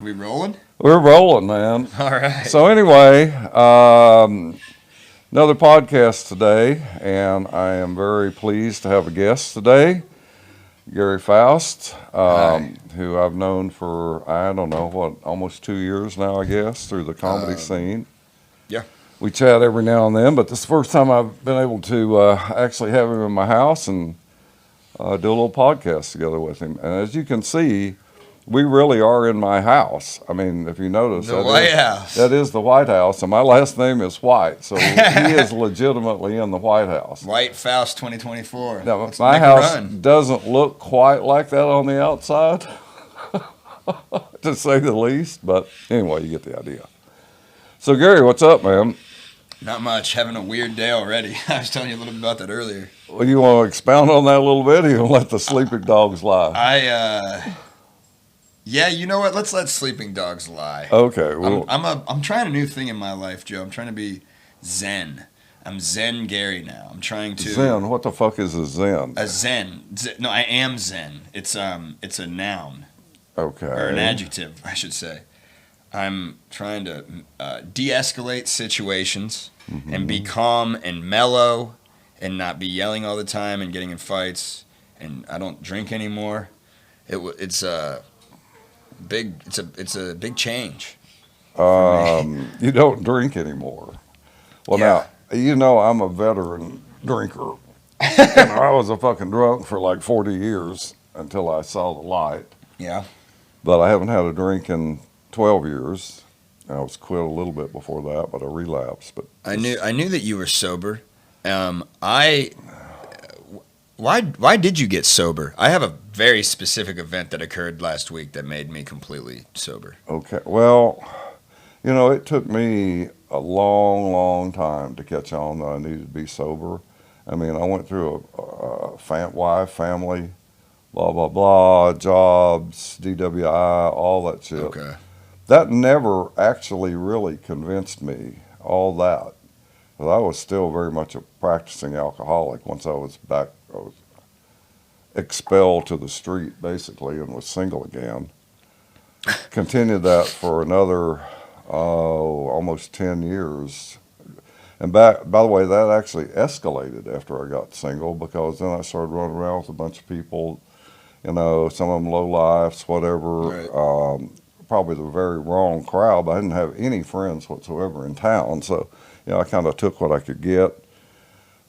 We rolling? We're rolling, man. All right. So anyway, another podcast today, and I am very pleased to have a guest today, Gary Faust, Hi. who I've known for, I don't know, almost 2 years now, I guess, through the comedy scene. Yeah. We chat every now and then, but this is the first time I've been able to actually have him in my house and do a little podcast together with him. And as you can see, we really are in my house. I mean, if you notice, The White House. that is the White House, and my last name is White, so he is legitimately in the White House. White Faust 2024. Now, Let's my make a house run. doesn't look quite like that on the outside, to say the least, but anyway, you get the idea. So, Gary, what's up, man? Not much. Having a weird day already. I was telling you a little bit about that earlier. Well, you want to expound on that a little bit, or you want to let the sleeping dogs lie? Yeah, you know what? Let's let sleeping dogs lie. Okay. Well, I'm trying a new thing in my life, Joe. I'm trying to be Zen. I'm Zen Gary now. I'm trying to Zen. What the fuck is a Zen? a Zen. No, I am Zen. It's a noun Okay. or an adjective, I should say. I'm trying to de-escalate situations and be calm and mellow and not be yelling all the time and getting in fights. And I don't drink anymore. It's a big change. You don't drink anymore. Well, Yeah. now, you know I'm a veteran drinker. And I was a fucking drunk for like 40 years until I saw the light. Yeah. But I haven't had a drink in 12 years. I was quit a little bit before that, but I relapsed. But I knew that you were sober. Why did you get sober? I have a very specific event that occurred last week that made me completely sober. Okay, well, you know, it took me a long, long time to catch on that I needed to be sober. I mean, I went through a wife, family, blah, blah, blah, jobs, DWI, all that shit. Okay. That never actually really convinced me, all that. 'Cause I was still very much a practicing alcoholic once I was expelled to the street, basically, and was single again. Continued that for another, almost 10 years. And by the way, that actually escalated after I got single, because then I started running around with a bunch of people, you know, some of them low lifes, whatever. Right. Probably the very wrong crowd, but I didn't have any friends whatsoever in town. So, you know, I kind of took what I could get.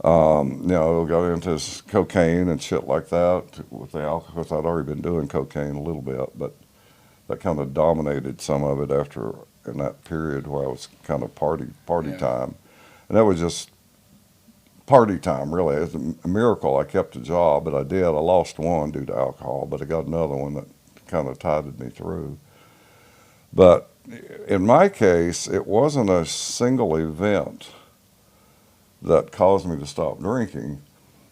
You know, got into cocaine and shit like that with the alcohol. I'd already been doing cocaine a little bit, but that kind of dominated some of it after in that period where I was kind of party Yeah. time. And that was just party time, really. It's a miracle I kept a job, but I did. I lost one due to alcohol, but I got another one that kind of tided me through. But in my case, it wasn't a single event that caused me to stop drinking.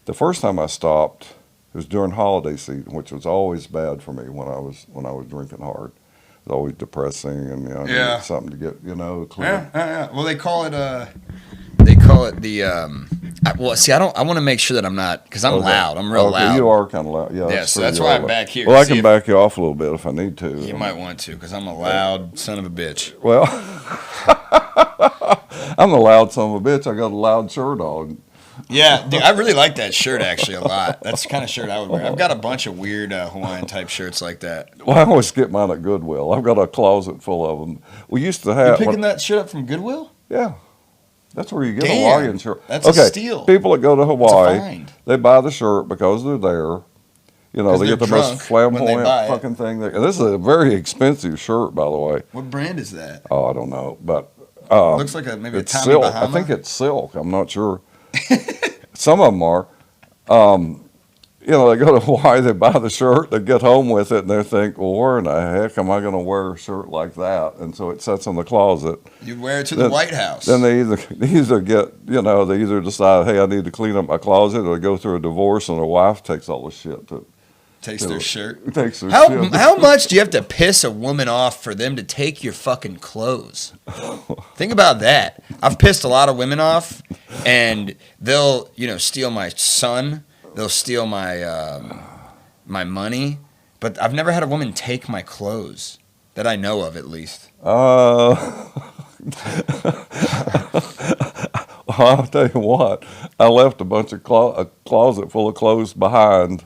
The first time I stopped was during holiday season, which was always bad for me when I was drinking hard. It was always depressing, and you know, I Yeah. needed something to get clear. Yeah. Well, they call it the. Well, see, I want to make sure that I'm not, because I'm Okay. loud. I'm real Okay, loud. you are kind of loud. Yeah, Yeah, so true, that's you why are I'm loud. back here. Well, I See can if- back you off a little bit if I need to. You might want to, because I'm a loud son of a bitch. Well, I'm a loud son of a bitch. I got a loud shirt on. Yeah, dude, I really like that shirt actually a lot. That's the kind of shirt I would wear. I've got a bunch of weird Hawaiian type shirts like that. Well, I always get mine at Goodwill. I've got a closet full of them. We used to You have. picking that shit up from Goodwill? Yeah, that's where you get Damn, Hawaiian shirt. that's a steal. People that go to It's a Hawaii, find. they buy the shirt because they're there. You know, 'Cause they they're get the drunk most when they flamboyant buy it. fucking thing. And this is a very expensive shirt, by the way. What brand is that? Oh, I don't know, but Looks like maybe a it's Tommy silk. Bahama. I think it's silk. I'm not sure. Some of them are. You know, they go to Hawaii, they buy the shirt, they get home with it, and they think, well, where in the heck am I going to wear a shirt like that? And so it sits in the closet. You wear it to the Then- White House. Then they either get, you know, they either decide, hey, I need to clean up my closet, or they go through a divorce and their wife takes all the shit. Takes their shirt. Takes their How shit. how much do you have to piss a woman off for them to take your fucking clothes? Think about that. I've pissed a lot of women off, and they'll steal my son. They'll steal my money, but I've never had a woman take my clothes. that I know of, at least. I'll tell you what. I left a bunch of a closet full of clothes behind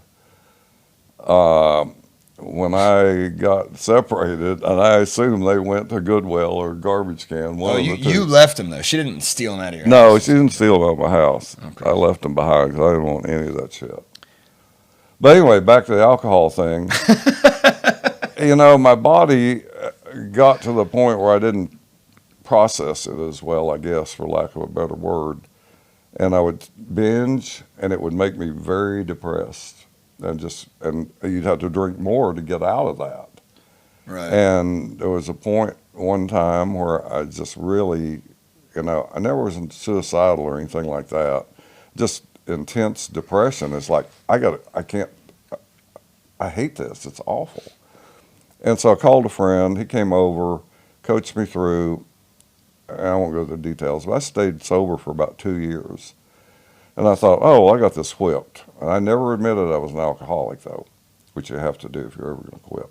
when I got separated, and I assume they went to Goodwill or garbage can. One of the two. You left them though. She didn't steal them out of your house. No, she didn't steal them out of my house. Okay. I left them behind because I didn't want any of that shit. But anyway, back to the alcohol thing. My body got to the point where I didn't process it as well, I guess, for lack of a better word. And I would binge, and it would make me very depressed. And you'd have to drink more to get out of that. Right. And there was a point one time where I just really, I never was suicidal or anything like that. Just intense depression. It's like, I hate this. It's awful. And so I called a friend. He came over, coached me through. I won't go into the details, but I stayed sober for about 2 years. And I thought, oh, well, I got this whipped. And I never admitted I was an alcoholic, though, which you have to do if you're ever going to quit.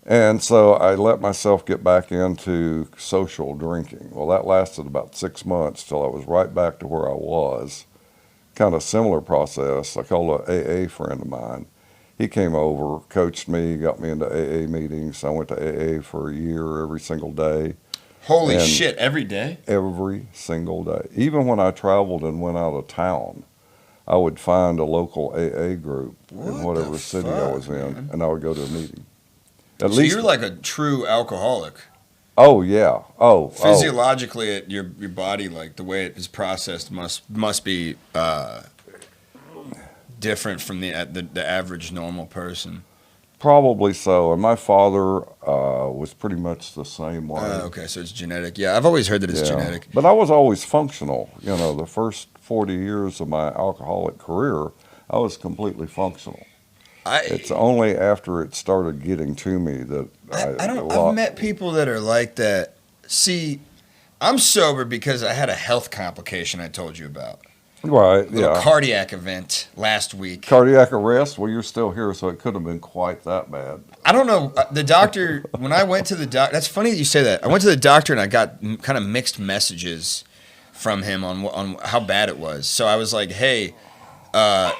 And so I let myself get back into social drinking. Well, that lasted about 6 months till I was right back to where I was. Kind of similar process. I called an AA friend of mine. He came over, coached me, got me into AA meetings. I went to AA for a year every single day. Holy shit, every day? Every single day. Even when I traveled and went out of town, I would find a local AA group in whatever city I was in, and I would go to a meeting. So you're like a true alcoholic. Oh, yeah. Physiologically, your body, like the way it is processed must be different from the average normal person. Probably so. And my father was pretty much the same way. Okay, so it's genetic. Yeah, I've always heard that it's genetic. But I was always functional. The first 40 years of my alcoholic career, I was completely functional. It's only after it started getting to me that I've met people that are like that. See, I'm sober because I had a health complication I told you about. Right, A cardiac event last week. Cardiac arrest? Well, you're still here, so it could have been quite that bad. I don't know. The doctor, when I went to the doctor, that's funny that you say that. I went to the doctor and I got kind of mixed messages from him on how bad it was. So I was like, hey,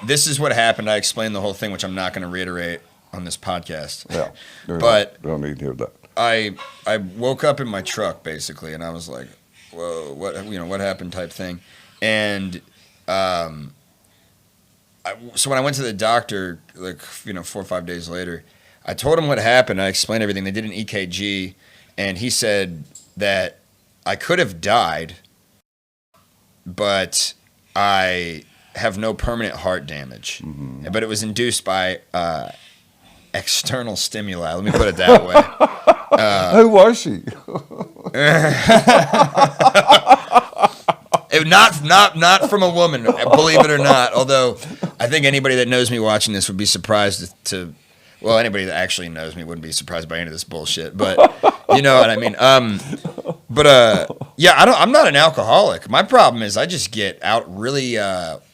this is what happened. I explained the whole thing, which I'm not going to reiterate on this podcast. Yeah. But don't need to hear that. I woke up in my truck, basically, and I was like, whoa, what happened type thing. And so when I went to the doctor, 4 or 5 days later, I told him what happened. I explained everything. They did an EKG, and he said that I could have died, but I have no permanent heart damage. Mm-hmm. But it was induced by external stimuli. Let me put it that way. Who was she? Not from a woman, believe it or not. Although I think anybody that knows me watching this would be surprised anybody that actually knows me wouldn't be surprised by any of this bullshit. But you know what I mean. I'm not an alcoholic. My problem is I just get out really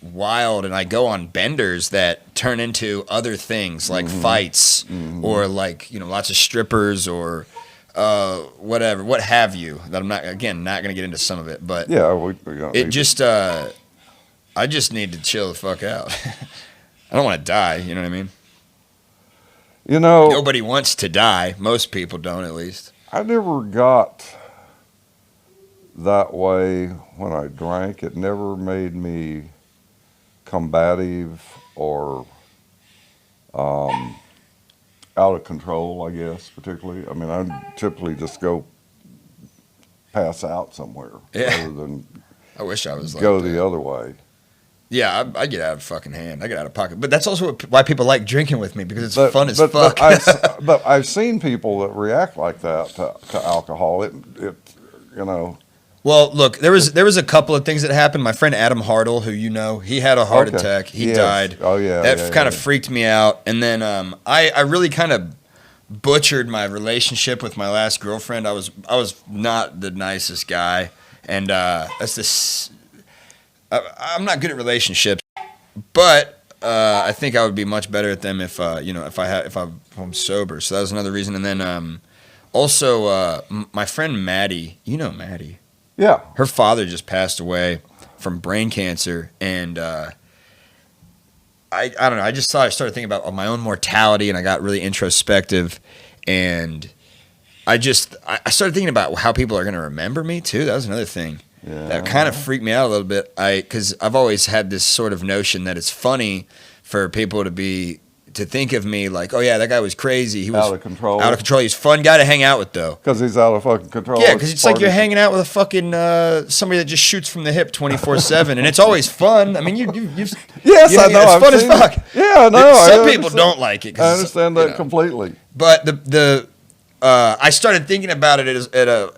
wild, and I go on benders that turn into other things like fights or lots of strippers or. Whatever, what have you, that I'm not going to get into some of it, but I just need to chill the fuck out. I don't want to die, you know what I mean? Nobody wants to die. Most people don't, at least. I never got that way when I drank. It never made me combative or, out of control, I guess, particularly. I mean, I typically just go pass out somewhere rather than I wish I was go the other way. Yeah, I get out of fucking hand. I get out of pocket. But that's also why people like drinking with me, because it's fun as fuck. But I've seen people that react like that to alcohol. Well, look, there was a couple of things that happened. My friend Adam Hartle, who he had a heart attack. He died. Oh, yeah. That kind of freaked me out. And then I really kind of butchered my relationship with my last girlfriend. I was not the nicest guy. And I'm not good at relationships, but I think I would be much better at them if I'm sober. So that was another reason. And then Also, my friend Maddie, you know Maddie. Yeah. Her father just passed away from brain cancer, and I don't know. I started thinking about my own mortality, and I got really introspective, and I started thinking about how people are going to remember me too. That was another thing that kind of freaked me out a little bit. Because I've always had this sort of notion that it's funny for people to think of me like, oh yeah, that guy was crazy. He was out of control. Out of control. He's a fun guy to hang out with, though. Because he's out of fucking control. Yeah, because it's like you're hanging out with a fucking somebody that just shoots from the hip 24/7, and it's always fun. I mean, you've yes, I know. It's fun as fuck. It. Yeah, no. Some people don't like it. I understand that completely. But I started thinking about it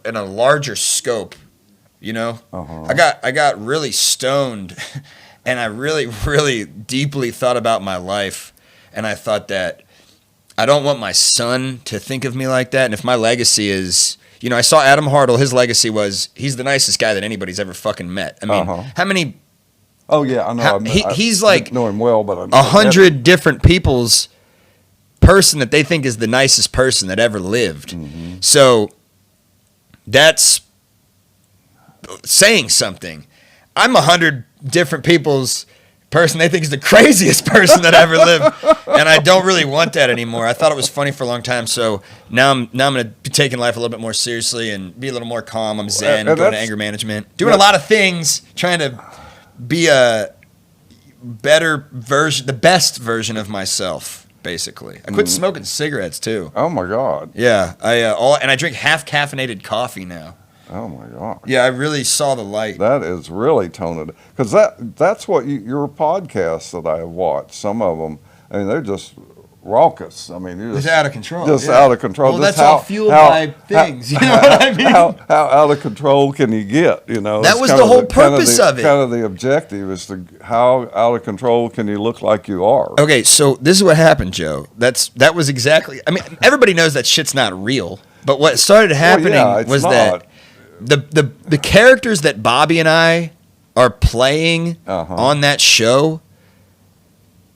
in a larger scope. You know, I got really stoned, and I really, really deeply thought about my life, and I thought that I don't want my son to think of me like that. And if my legacy is, I saw Adam Hartle. His legacy was he's the nicest guy that anybody's ever fucking met. I mean, how many? Oh yeah, I know. He's like know him well, but 100 different people's person that they think is the nicest person that ever lived. Mm-hmm. So that's saying something. I'm 100 different people's person they think is the craziest person that ever lived, and I don't really want that anymore. I thought it was funny for a long time, so now I'm going to be taking life a little bit more seriously and be a little more calm. I'm zen, going to anger management, doing a lot of things, trying to be a better version, the best version of myself. Basically, I quit smoking cigarettes too. Oh my god! Yeah, I drink half caffeinated coffee now. Oh my god! Yeah, I really saw the light. That is really toned it, because that's what your podcasts that I have watched. Some of them, I mean, they're just raucous. I mean, you're just out of control. Just out of control. Well, that's all fueled by things. You know what I mean? How out of control can you get? That was the whole purpose of it. Kind of the objective is to how out of control can you look like you are? Okay, so this is what happened, Joe. That was exactly. I mean, everybody knows that shit's not real. But what started happening was that the characters that Bobby and I are playing on that show.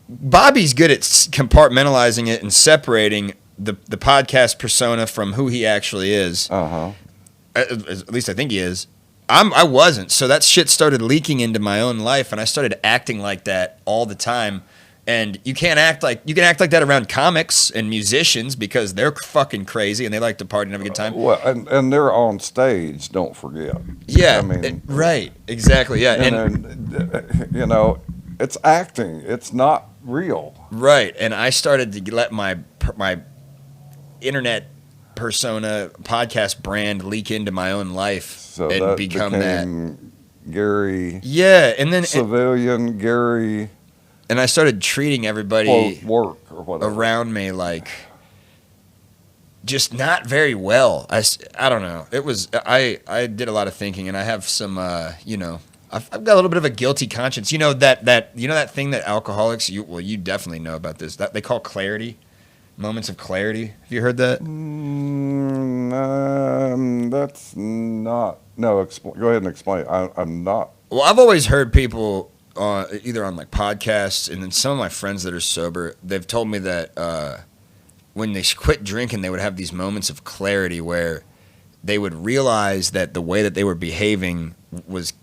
Bobby's good at compartmentalizing it and separating the podcast persona from who he actually is. At least I think he is. I wasn't. So that shit started leaking into my own life, and I started acting like that all the time. And you can act like that around comics and musicians because they're fucking crazy and they like to party and have a good time. Well, and they're on stage. Don't forget. Yeah. I mean, right. Exactly. Yeah. And it's acting. It's not real. Right. And I started to let my internet persona podcast brand leak into my own life and become that. Gary. Yeah. And then civilian Gary. And I started treating everybody work or whatever around me like just not very well. I don't know. It was I did a lot of thinking, and I have some I've got a little bit of a guilty conscience. You know that thing that alcoholics you definitely know about this, that they call clarity, moments of clarity. Have you heard that? That's not. No, go ahead and explain. I'm not. Well, I've always heard people either on like podcasts, and then some of my friends that are sober, they've told me that when they quit drinking, they would have these moments of clarity where they would realize that the way that they were behaving was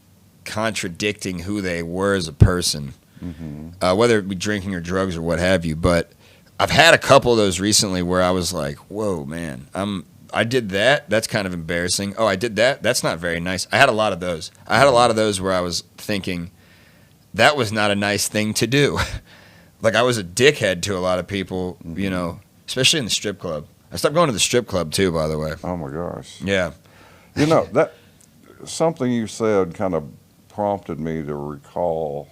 contradicting who they were as a person, whether it be drinking or drugs or what have you. But I've had a couple of those recently where I was like, whoa, man, I did that. That's kind of embarrassing. Oh, I did that. That's not very nice. I had a lot of those. Where I was thinking, that was not a nice thing to do. Like I was a dickhead to a lot of people, especially in the strip club. I stopped going to the strip club too, by the way. Oh my gosh. Yeah. That something you said kind of prompted me to recall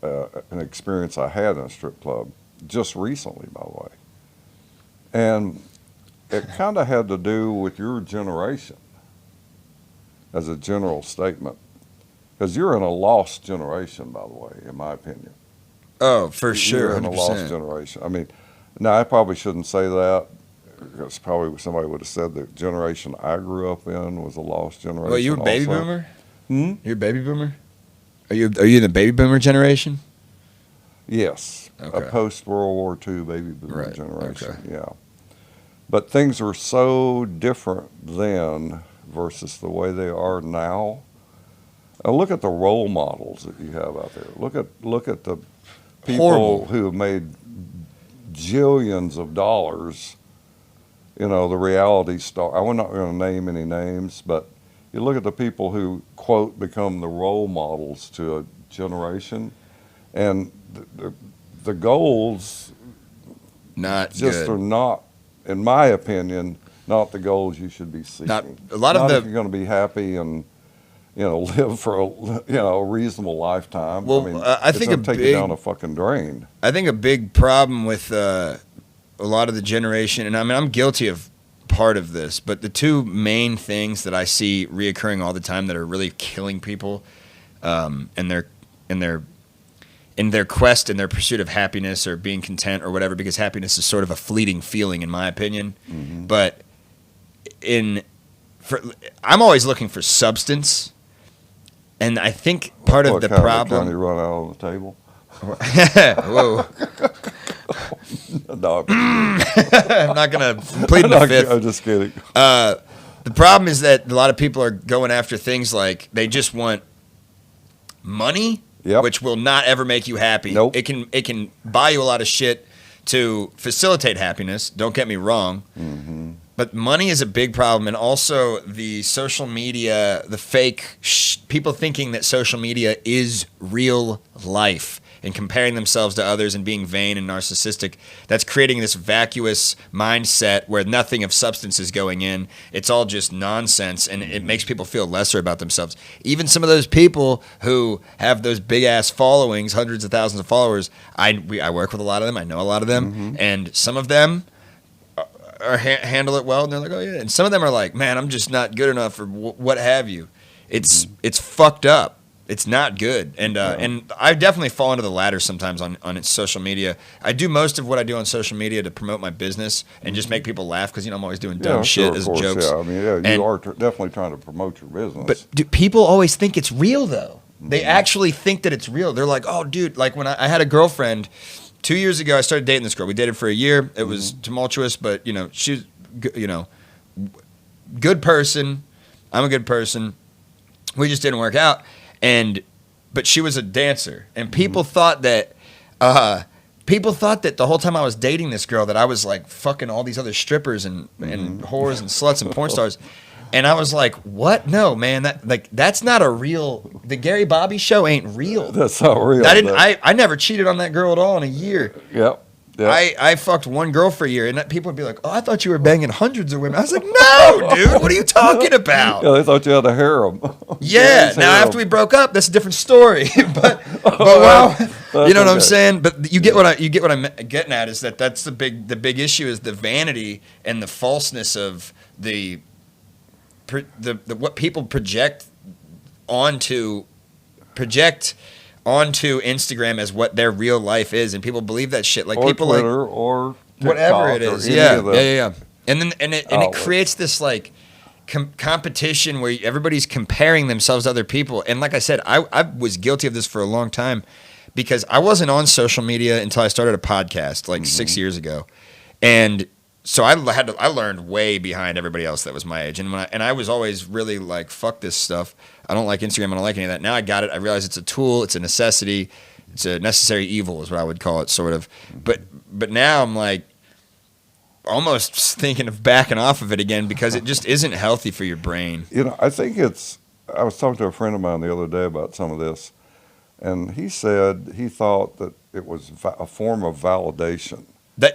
an experience I had in a strip club just recently, by the way. And it kind of had to do with your generation as a general statement. Because you're in a lost generation, by the way, in my opinion. Oh, for sure. You're in a lost generation. I mean, now I probably shouldn't say that, because probably somebody would have said the generation I grew up in was a lost generation. Well, you a baby boomer? You're a baby boomer? Are you in the baby boomer generation? Yes. Okay. A post-World War II baby boomer generation, okay. yeah. But things were so different then versus the way they are now. Look at the role models that you have out there. Look at the people Horrible. who have made jillions of dollars. You know, the reality star. I'm not going to name any names, but you look at the people who, quote, become the role models to a generation, and the goals Not just good. are not, in my opinion, not the goals you should be seeking. Not a lot of Not the. if you're going to be happy and live for a reasonable lifetime. Well, I mean, I think it's gonna take you down a fucking drain. I think a big problem with a lot of the generation, and I mean I'm guilty of part of this, but the two main things that I see reoccurring all the time that are really killing people, in their quest and their pursuit of happiness or being content or whatever, because happiness is sort of a fleeting feeling in my opinion. Mm-hmm. But I'm always looking for substance, and I think part of the problem. Kind of run out on the table. Whoa. No, I'm not going to plead the fifth. I'm just kidding. The problem is that a lot of people are going after things like they just want money, which will not ever make you happy. Nope. It can buy you a lot of shit to facilitate happiness. Don't get me wrong. Mm-hmm. But money is a big problem, and also the social media, the fake people thinking that social media is real life and comparing themselves to others and being vain and narcissistic. That's creating this vacuous mindset where nothing of substance is going in. It's all just nonsense, and it makes people feel lesser about themselves. Even some of those people who have those big-ass followings, hundreds of thousands of followers, I work with a lot of them. I know a lot of them, and some of them handle it well, and they're like, oh yeah. And some of them are like, man, I'm just not good enough, or what have you. It's fucked up. It's not good, and I definitely fall into the latter sometimes on social media. I do most of what I do on social media to promote my business and just make people laugh because I'm always doing dumb shit as jokes. Yeah, I mean, you are definitely trying to promote your business. But people always think it's real, though. They actually think that it's real. They're like, oh, dude, like when I had a girlfriend 2 years ago, I started dating this girl. We dated for a year. It was tumultuous, but she was, good person. I'm a good person. We just didn't work out. But she was a dancer, and people thought that the whole time I was dating this girl that I was like fucking all these other strippers and whores and sluts and porn stars. And I was like, what? No, man, that's not a real. The Gary Bobby show ain't real. That's not real. I never cheated on that girl at all in a year. Yep. I fucked one girl for a year, and people would be like, oh, I thought you were banging hundreds of women. I was like, no, dude, what are you talking about? Yeah, they thought you had a harem. Yeah, now after we broke up, that's a different story. but wow, you know what I'm saying? But you get what I'm getting at is that's the big issue is the vanity and the falseness of the what people project onto Instagram as what their real life is, and people believe that shit. Like or people Twitter, like or TikTok, whatever it is. Yeah. And then it creates this like competition where everybody's comparing themselves to other people. And like I said, I was guilty of this for a long time because I wasn't on social media until I started a podcast like 6 years ago, and so I learned way behind everybody else that was my age, and I was always really like, fuck this stuff. I don't like Instagram. I don't like any of that. Now I got it. I realize it's a tool. It's a necessity. It's a necessary evil is what I would call it, sort of. But now I'm like almost thinking of backing off of it again because it just isn't healthy for your brain. I think I was talking to a friend of mine the other day about some of this, and he said he thought that it was a form of validation.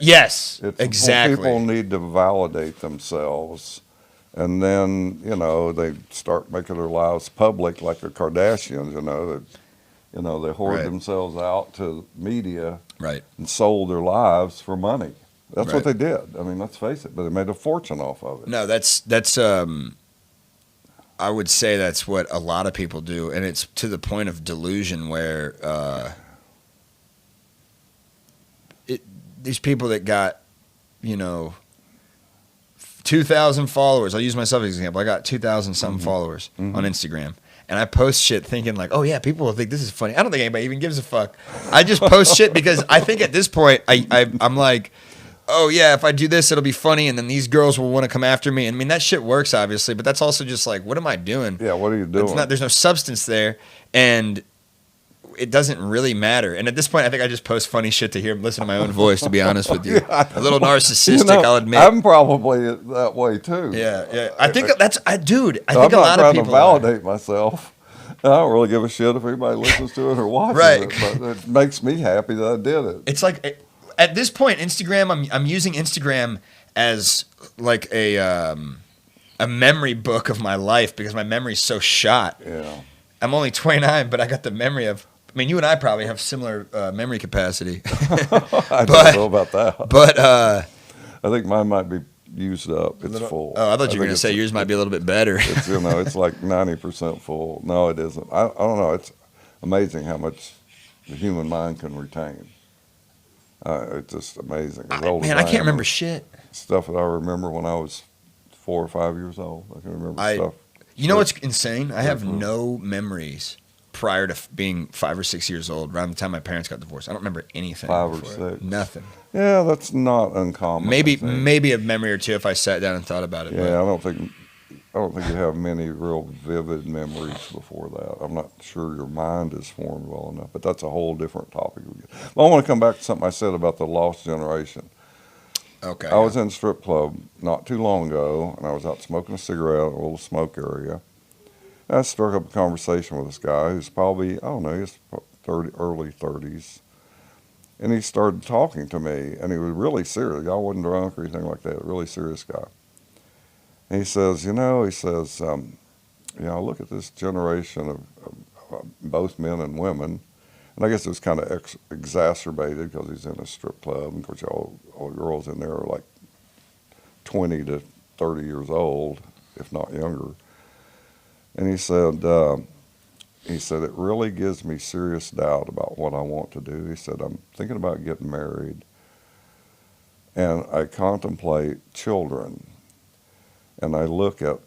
Yes, exactly. People need to validate themselves, and then they start making their lives public, like the Kardashians. They hoard themselves out to media, and sold their lives for money. That's what they did. I mean, let's face it. But they made a fortune off of it. No, that's. I would say that's what a lot of people do, and it's to the point of delusion where. These people that got, 2,000 followers. I'll use myself as an example. I got 2,000 something followers on Instagram. And I post shit thinking like, oh yeah, people will think this is funny. I don't think anybody even gives a fuck. I just post shit because I think at this point, I'm like, oh yeah, if I do this, it'll be funny, and then these girls will want to come after me. And I mean, that shit works obviously, but that's also just like, what am I doing? Yeah, what are you doing? There's no substance there, and it doesn't really matter. And at this point, I think I just post funny shit to listen to my own voice. To be honest with you, a little narcissistic, I'll admit. I'm probably that way too. Yeah. I think that's, dude. I I'm think a lot of people trying to validate myself. I don't really give a shit if anybody listens to it or watches it, but it makes me happy that I did it. It's like at this point, Instagram. I'm using Instagram as like a memory book of my life because my memory's so shot. Yeah. I'm only 29, but I got the memory of. I mean, you and I probably have similar memory capacity. I don't know about that. But I think mine might be used up. It's full. Oh, I thought you were going to say yours might be a little bit better. It's, it's like 90% full. No, it isn't. I don't know. It's amazing how much the human mind can retain. It's just amazing. Man, I can't remember shit. Stuff that I remember when I was 4 or 5 years old. I can remember stuff. You know what's insane? I have no memories prior to being 5 or 6 years old, around the time my parents got divorced. I don't remember anything. 5 or 6. Nothing. Yeah, that's not uncommon. Maybe a memory or two if I sat down and thought about it. Yeah, I don't think you have many real vivid memories before that. I'm not sure your mind is formed well enough, but that's a whole different topic. Well, I want to come back to something I said about the lost generation. Okay. I was in a strip club not too long ago, and I was out smoking a cigarette in a little smoke area. And I struck up a conversation with this guy who's probably, I don't know, he's early 30s. And he started talking to me, and he was really serious. The guy wasn't drunk or anything like that, a really serious guy. And he says, I look at this generation of both men and women, and I guess it was kind of exacerbated because he's in a strip club, and of course all the girls in there are like 20 to 30 years old, if not younger. And he said, it really gives me serious doubt about what I want to do. He said, I'm thinking about getting married, and I contemplate children, and I look at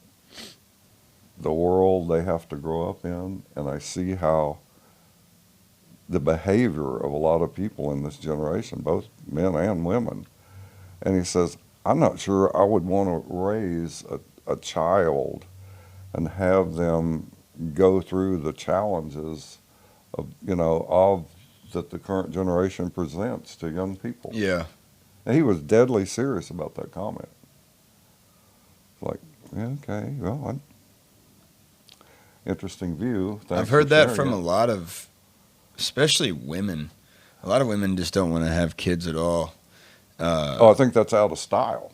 the world they have to grow up in, and I see how the behavior of a lot of people in this generation, both men and women. And he says, I'm not sure I would want to raise a child and have them go through the challenges of that the current generation presents to young people. Yeah. And he was deadly serious about that comment. Like, yeah, okay, well, interesting view. Thanks. I've heard that from a lot of, especially women. A lot of women just don't want to have kids at all. I think that's out of style.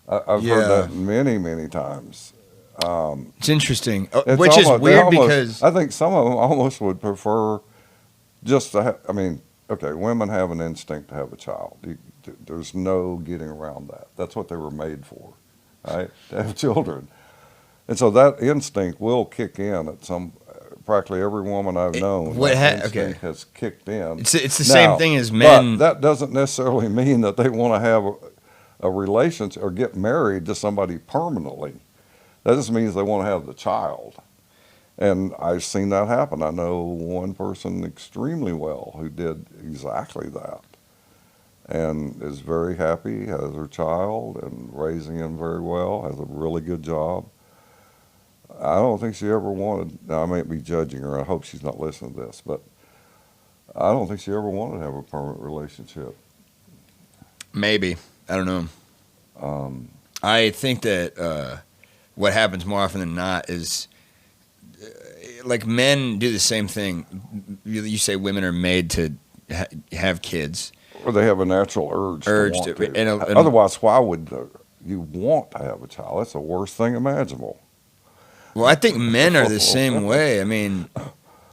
I've heard that many, many times. It's interesting, which is weird because I think some of them almost would prefer just to okay, women have an instinct to have a child. There's no getting around that. That's what they were made for, right? To have children. And so that instinct will kick in at practically every woman I've known. That instinct has kicked in. It's the same thing as men. But that doesn't necessarily mean that they want to have a relationship or get married to somebody permanently. That just means they want to have the child. And I've seen that happen. I know one person extremely well who did exactly that and is very happy, has her child and raising him very well, has a really good job. I don't think she ever wanted, now I might be judging her, I hope she's not listening to this, but I don't think she ever wanted to have a permanent relationship. Maybe. I don't know. I think that what happens more often than not is like men do the same thing. You say women are made to have kids. Or they have a natural urge to want to. Otherwise, why would you want to have a child? That's the worst thing imaginable. Well, I think men are the same way. I mean,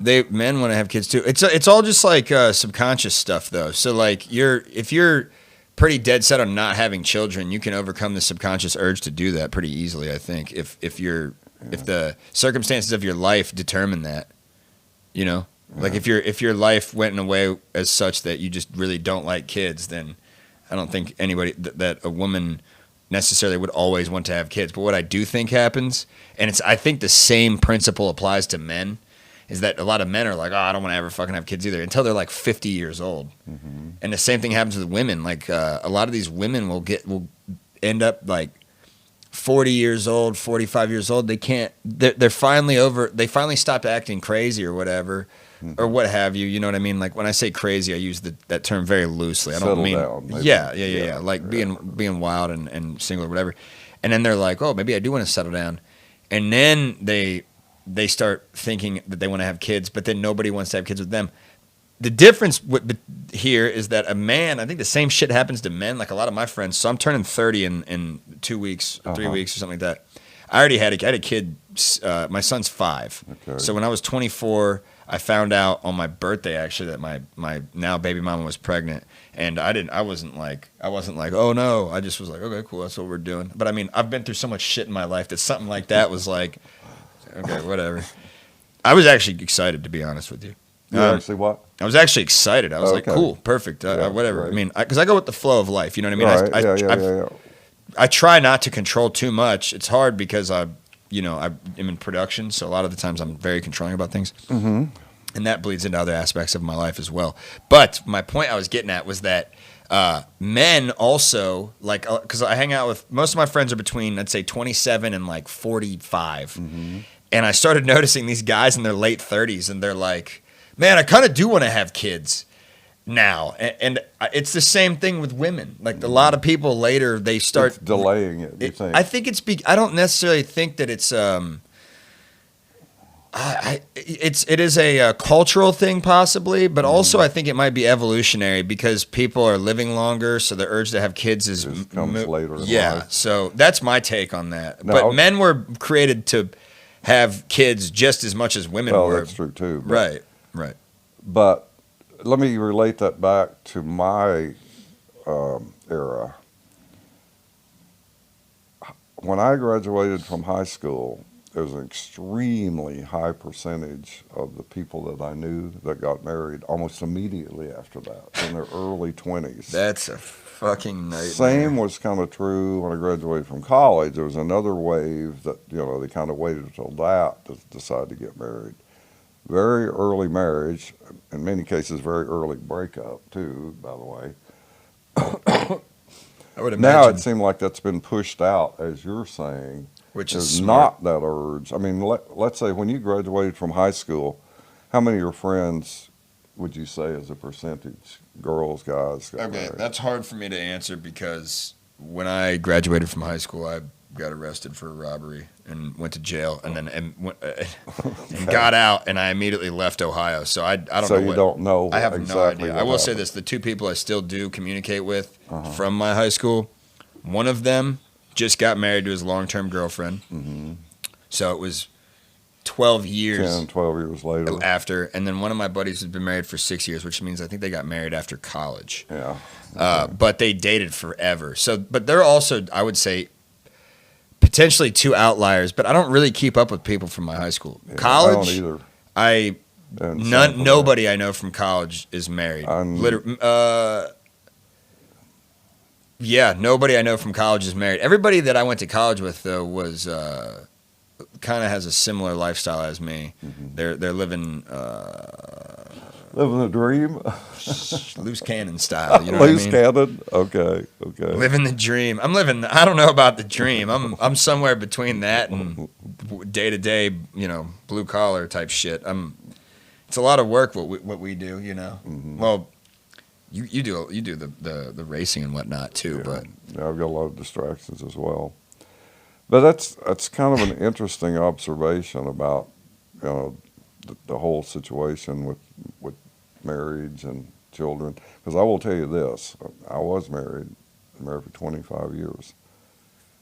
men want to have kids too. It's all just like subconscious stuff, though. So like if you're pretty dead set on not having children, you can overcome the subconscious urge to do that pretty easily. I think if the circumstances of your life determine that, like if your life went in a way as such that you just really don't like kids, then I don't think anybody that a woman necessarily would always want to have kids. But what I do think happens, and I think the same principle applies to men, is that a lot of men are like, oh, I don't want to ever fucking have kids either until they're like 50 years old. Mm-hmm. And the same thing happens with women. Like a lot of these women will end up like 40 years old, 45 years old. They're finally over. They finally stopped acting crazy or whatever, or what have you. You know what I mean? Like when I say crazy, I use that term very loosely. I don't Settle mean down, maybe. Yeah. Like being wild and single or whatever. And then they're like, oh, maybe I do want to settle down. And then they start thinking that they want to have kids, but then nobody wants to have kids with them. The difference here is that a man, I think the same shit happens to men. Like a lot of my friends. So I'm turning 30 in 2 weeks, 3 weeks or something like that. I already had a kid. My son's 5. Okay. So when I was 24, I found out on my birthday actually that my now baby mama was pregnant, and I wasn't like, oh no. I just was like, okay, cool, that's what we're doing. But I mean, I've been through so much shit in my life that something like that was like, okay, whatever. I was actually excited, to be honest with you. Actually what? I was actually excited. I was like, Okay. cool, perfect, whatever. Right. I mean, because I go with the flow of life. You know what I mean? Right. I try not to control too much. It's hard because I'm in production, so a lot of the times I'm very controlling about things. Mm-hmm. And that bleeds into other aspects of my life as well. But my point I was getting at was that men also, like, because I hang out with, most of my friends are between, I'd say, 27 and like 45. Mm-hmm. And I started noticing these guys in their late 30s, and they're like, man, I kind of do want to have kids now. And it's the same thing with women. Like, a lot of people later, they start It's delaying it, you think? I think I don't necessarily think that it's it is a cultural thing possibly, but also I think it might be evolutionary because people are living longer, so the urge to have kids comes later in life. So that's my take on that. Now, but men were created to have kids just as much as women Well, were. that's true too. But, Right. But let me relate that back to my era. When I graduated from high school, there was an extremely high percentage of the people that I knew that got married almost immediately after that, in their early 20s. That's a fucking nightmare. Same was kind of true when I graduated from college. There was another wave that, they kind of waited until that to decide to get married. Very early marriage, in many cases very early breakup too, by the way. I would imagine. Now it seems like that's been pushed out, as you're saying. Which There's is smart. not that urge. I mean, let's say when you graduated from high school, how many of your friends would you say as a percentage, girls, guys, got Okay, married? that's hard for me to answer because when I graduated from high school, I got arrested for a robbery and went to jail, and then and got out, and I immediately left Ohio. So I don't So know. you don't know I have exactly no idea. what I will say happened. this: the 2 people I still do communicate with Uh-huh. from my high school, one of them just got married to his long-term girlfriend. Mm-hmm. So it was 12 years 10, 12 years later. after, and then one of my buddies has been married for 6 years, which means I think they got married after college. Yeah. But they dated forever. So, but they're also, I would say, potentially 2 outliers. But I don't really keep up with people from my high school. Yeah, College, I don't either. And nobody I know from college is married. Yeah, nobody I know from college is married. Everybody that I went to college with, though, was kind of has a similar lifestyle as me. Mm-hmm. They're living Living the dream. loose cannon style. You know what I Loose mean? cannon. Okay. Living the dream. I don't know about the dream. I'm somewhere between that and day to day, blue collar type shit. It's a lot of work what we do, Mm-hmm. Well, you do the racing and whatnot too, Yeah. but Yeah, I've got a lot of distractions as well. But that's kind of an interesting observation about the whole situation with marriage and children. Because I will tell you this: I was married for 25 years.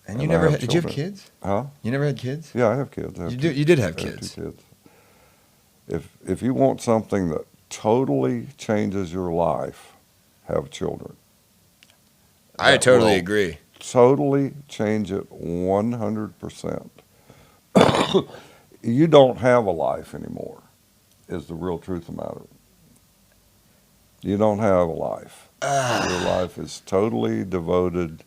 and you And I never have did you have children. kids? Huh? You never had kids? Yeah, I have kids. You did have I have kids. 2 kids. If you want something that totally changes your life, have children. I That totally will agree. Totally change it 100%. You don't have a life anymore, is the real truth of the matter. You don't have a life. Your life is totally devoted,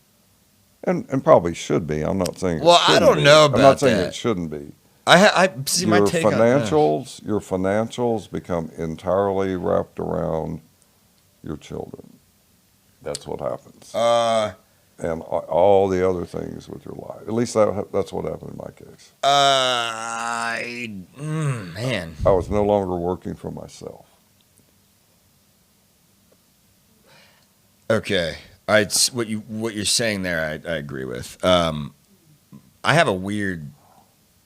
and probably should be. I'm not saying it Well, I shouldn't don't be. know I'm not about saying that. it shouldn't be. I see my Your take on your financials become entirely wrapped around your children. That's what happens. And all the other things with your life. At least that's what happened in my case. Man. I was no longer working for myself. Okay. What you're saying there, I agree with. I have a weird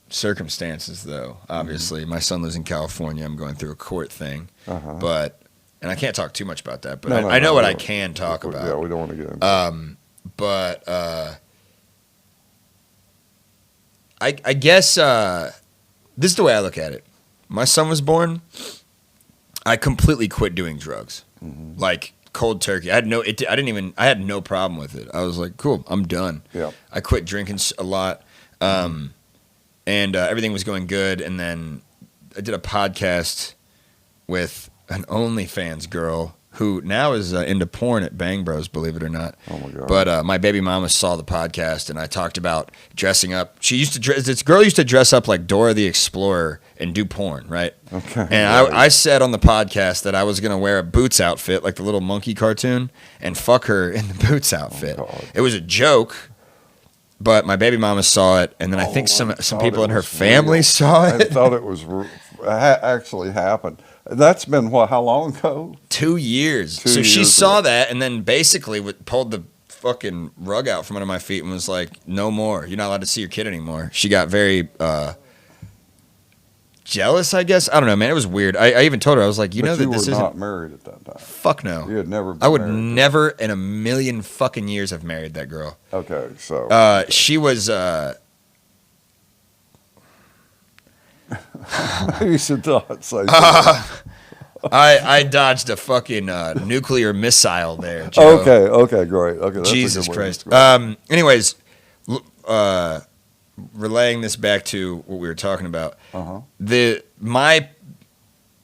circumstances though. Obviously, my son lives in California. I'm going through a court thing, and I can't talk too much about that. But I know what I can talk about. Yeah, we don't want to get into. But I guess this is the way I look at it. My son was born. I completely quit doing drugs, like cold turkey. I had no problem with it. I was like, cool, I'm done. Yeah. I quit drinking a lot, and everything was going good. And then I did a podcast with an OnlyFans girl who now is into porn at Bang Bros, believe it or not. Oh my God. But my baby mama saw the podcast, and I talked about dressing up. This girl used to dress up like Dora the Explorer and do porn, right? Okay. And I said on the podcast that I was going to wear a Boots outfit, like the little monkey cartoon, and fuck her in the Boots outfit. Oh, it was a joke, but my baby mama saw it, and then I think some people in her family saw it. I thought it was actually happened. That's been how long ago? 2 years. So she saw that and then basically pulled the fucking rug out from under my feet and was like, no more. You're not allowed to see your kid anymore. She got very jealous, I guess. I don't know, man. It was weird. I even told her, I was like, you know that this isn't... you were not married at that time. Fuck no. You had never been I would married. never in a million fucking years have married that girl. Okay, so... She was... You should not say that. I dodged a fucking nuclear missile there, Joe. Okay, great. Okay, that's Jesus a good Christ. one. Anyways, relaying this back to what we were talking about. My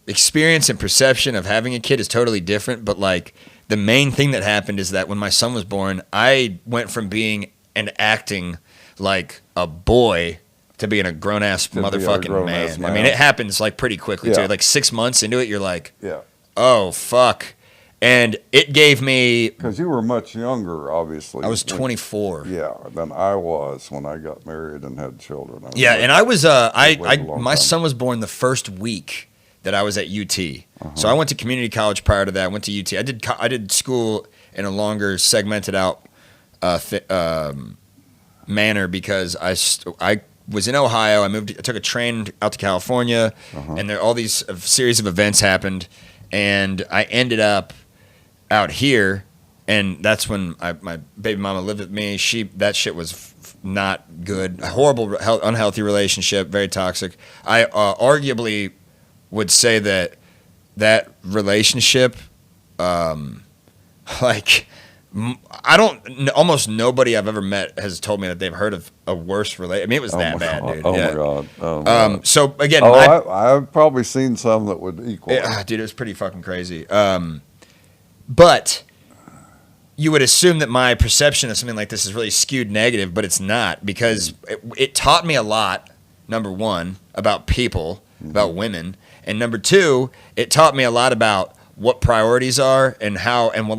experience and perception of having a kid is totally different, but like the main thing that happened is that when my son was born, I went from being and acting like a boy to being a grown-ass motherfucking man. I mean, it happens like pretty quickly too. Like 6 months into it, you're like, oh, fuck. And it gave me... Because you were much younger, obviously. I was 24. Than I was when I got married and had children. And I was... my son was born the first week that I was at UT. So I went to community college prior to that. I went to UT. I did school in a longer segmented out manner because I was in Ohio. I took a train out to California, and there all these series of events happened, and I ended up out here, and that's when my baby mama lived with me. That shit was not good. A horrible, unhealthy relationship, very toxic. I arguably would say that relationship, almost nobody I've ever met has told me that they've heard of a worse relationship. I mean, it was that bad, dude. My God. Oh, my God. So again, I've probably seen some that would equal it. Dude, it was pretty fucking crazy. But you would assume that my perception of something like this is really skewed negative, but it's not, because it taught me a lot, number one, about people, about women, and number two, it taught me a lot about what priorities are and how and what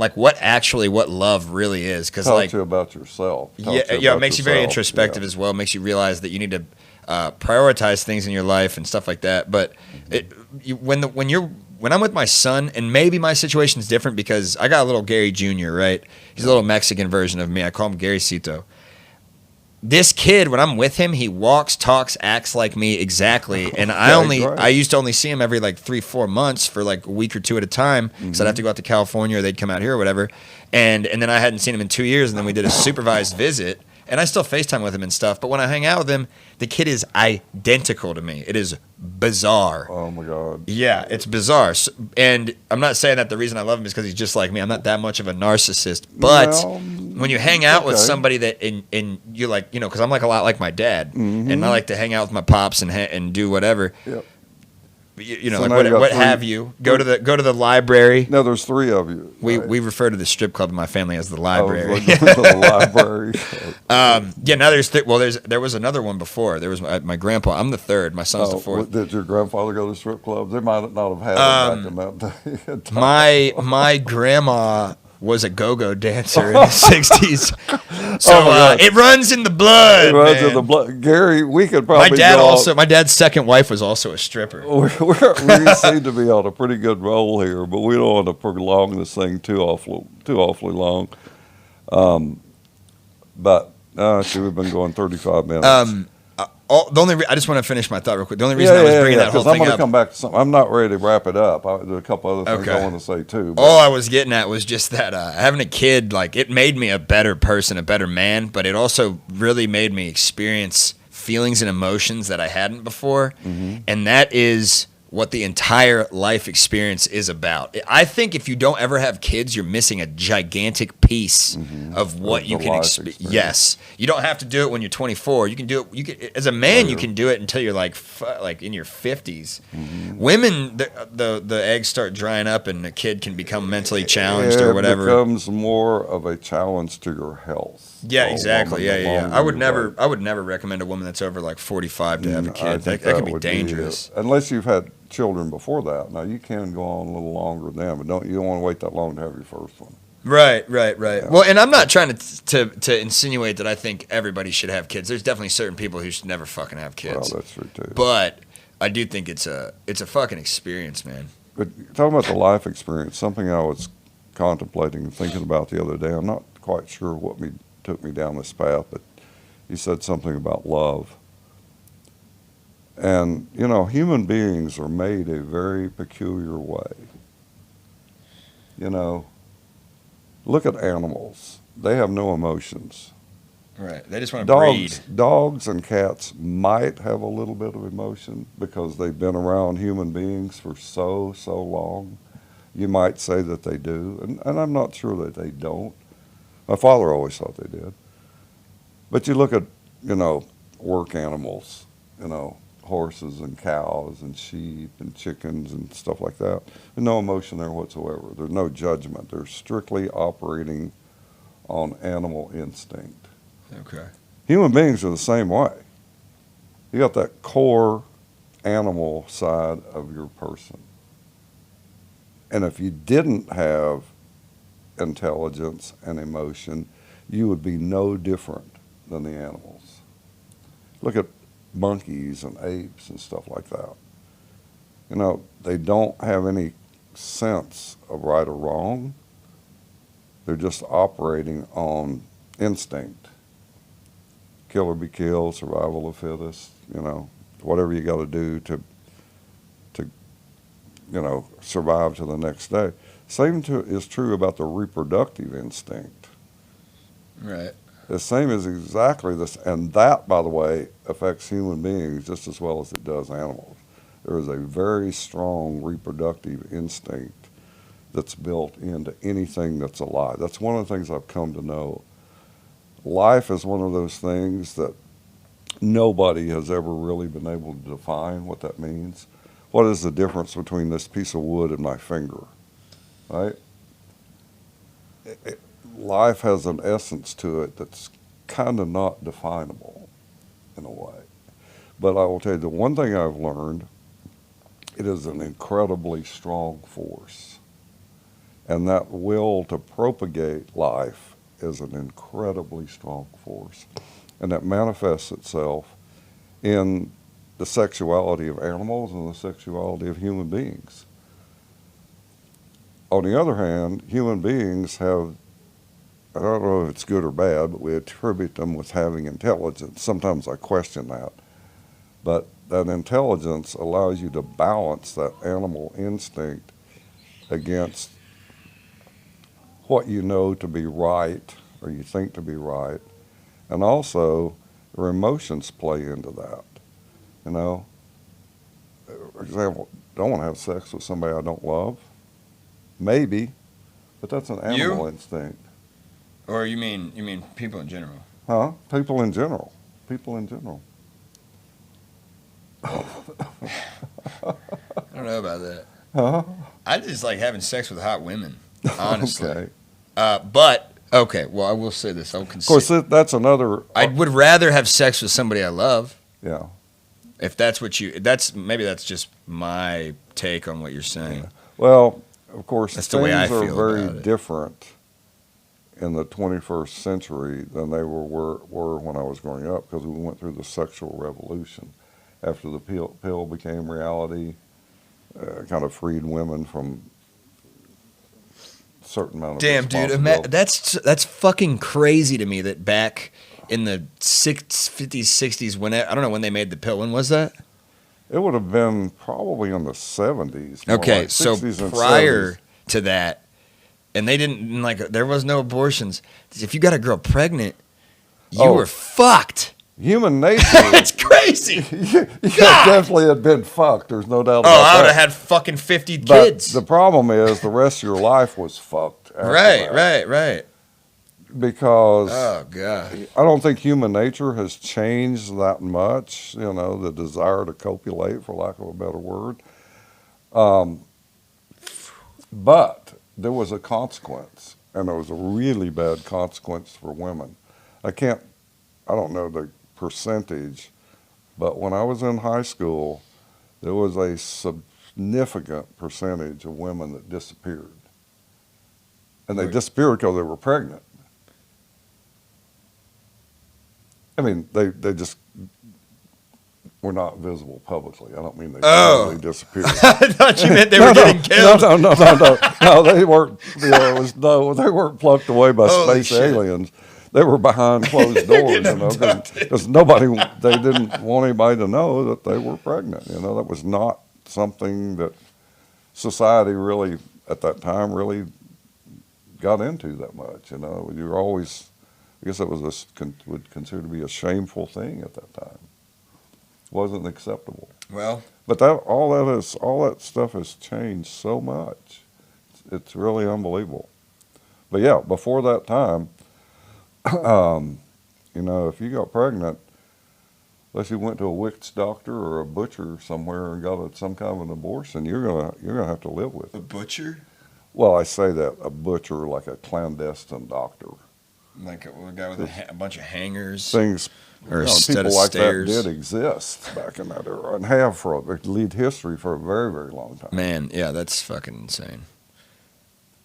love really is. Because Talk to you about yourself. It makes you very introspective as well. It makes you realize that you need to prioritize things in your life and stuff like that. But when I'm with my son, and maybe my situation is different because I got a little Gary Jr., right? He's a little Mexican version of me. I call him Gary Cito. This kid, when I'm with him, he walks, talks, acts like me exactly. And I used to only see him every like 3-4 months for like a week or two at a time. So I'd have to go out to California or they'd come out here or whatever. And then I hadn't seen him in 2 years, and then we did a supervised visit. And I still FaceTime with him and stuff. But when I hang out with him, the kid is identical to me. It is bizarre. Oh, my God. Yeah, it's bizarre. So, and I'm not saying that the reason I love him is because he's just like me. I'm not that much of a narcissist. But when you hang out with somebody that, and you're like, because I'm like a lot like my dad. And I like to hang out with my pops and do whatever. Yep. you know, So like now you got what three- have you. Go to the library. No, there's three of you. We refer to the strip club in my family as the I was library. looking to the library. Yeah, now there was another one before. There was my grandpa. I'm the third. My son's the fourth. Did your grandfather go to strip clubs? They might not have had them back in that day. My grandma was a go-go dancer in the 60s. So it runs in the blood, It runs in man. the blood. Gary, we could probably My dad's second wife was also a stripper. We seem to be on a pretty good roll here, but we don't want to prolong this thing too awfully long. But see, we've been going 35 minutes. I just want to finish my thought real quick. The only reason I was bringing that whole I'm thing going to up. come back to something. I'm not ready to wrap it up. There's a couple other things I want to say too. But. All I was getting at was just that having a kid, like, it made me a better person, a better man, but it also really made me experience feelings and emotions that I hadn't before, and that is what the entire life experience is about. I think if you don't ever have kids, you're missing a gigantic piece of what you can experience. Yes, you don't have to do it when you're 24. You can do it. You can, as a man, you can do it until you're like in your 50s. Women, the eggs start drying up, and the kid can become mentally challenged or whatever. It becomes more of a challenge to your health. Yeah, exactly. Yeah. I would never recommend a woman that's over like 45 to have a kid. That could be dangerous. Unless you've had children before that. Now you can go on a little longer than that, but you don't want to wait that long to have your first one. Right. Yeah. Well, and I'm not trying to insinuate that I think everybody should have kids. There's definitely certain people who should never fucking have kids. Well, that's true too. But I do think it's a fucking experience, man. But talking about the life experience, something I was contemplating and thinking about the other day. I'm not quite sure what took me down this path, but you said something about love. And, human beings are made a very peculiar way. Look at animals. They have no emotions. Right. They just want to breed. Dogs and cats might have a little bit of emotion because they've been around human beings for so long. You might say that they do, and I'm not sure that they don't. My father always thought they did. But you look at, work animals, horses and cows and sheep and chickens and stuff like that. There's no emotion there whatsoever. There's no judgment. They're strictly operating on animal instinct. Okay. Human beings are the same way. You got that core animal side of your person. And if you didn't have intelligence and emotion, you would be no different than the animals. Look at monkeys and apes and stuff like that. They don't have any sense of right or wrong. They're just operating on instinct. Kill or be killed, survival of the fittest, whatever you got to do to survive to the next day. Same is true about the reproductive instinct. Right. The same is exactly this, and that, by the way, affects human beings just as well as it does animals. There is a very strong reproductive instinct that's built into anything that's alive. That's one of the things I've come to know. Life is one of those things that nobody has ever really been able to define what that means. What is the difference between this piece of wood and my finger, right? Life has an essence to it that's kind of not definable in a way. But I will tell you, the one thing I've learned, it is an incredibly strong force. And that will to propagate life is an incredibly strong force. And that manifests itself in the sexuality of animals and the sexuality of human beings. On the other hand, human beings have, I don't know if it's good or bad, but we attribute them with having intelligence. Sometimes I question that. But that intelligence allows you to balance that animal instinct against what you know to be right or you think to be right. And also, your emotions play into that. For example, don't want to have sex with somebody I don't love. Maybe, but that's an animal instinct. Or you mean people in general? Huh? People in general. don't know about that. Huh? I just like having sex with hot women, honestly. Okay. But okay, well, I will say this. Of course, that's another. I would rather have sex with somebody I love. Yeah. If that's what maybe that's just my take on what you're saying. Yeah. Well, of course, That's the way I things are feel very about it. different in the 21st century than they were when I was growing up, because we went through the sexual revolution. After the pill became reality, kind of freed women from a certain amount of Damn, dude, responsibility. that's fucking crazy to me that back in the 50s, 60s, I don't know when they made the pill. When was that? It would have been probably in the 70s. more Okay, like so 60s and prior 70s. to that, and they didn't there was no abortions. If you got a girl pregnant, you were fucked. Human nature. That's crazy. you definitely had been fucked. There's no doubt about Oh, I that. would have had fucking 50 But kids. the problem is the rest of your life was fucked. after that. Right. Because Oh god. I don't think human nature has changed that much. The desire to copulate, for lack of a better word. But there was a consequence, and there was a really bad consequence for women. I don't know the percentage, but when I was in high school, there was a significant percentage of women that disappeared. And they disappeared because they were pregnant. I mean, they just were not visible publicly. I don't mean they totally disappeared. I thought you meant they were getting killed. No, they weren't. They weren't plucked away by Holy space shit. aliens. They were behind closed doors, because they didn't want anybody to know that they were pregnant. That was not something that society really, at that time, really got into that much. You were always, I guess it was would consider to be a shameful thing at that time. It wasn't acceptable. Well, But all that stuff has changed so much. It's really unbelievable. But yeah, before that time, if you got pregnant, unless you went to a witch doctor or a butcher somewhere and got some kind of an abortion, you're gonna have to live with a it. butcher? Well, I say that a butcher, like a clandestine doctor. Like a guy with a bunch of hangers? Things, Or a set people of like stairs. that did exist back in that era, and have lead history for a very, very long time. Man, yeah, that's fucking insane.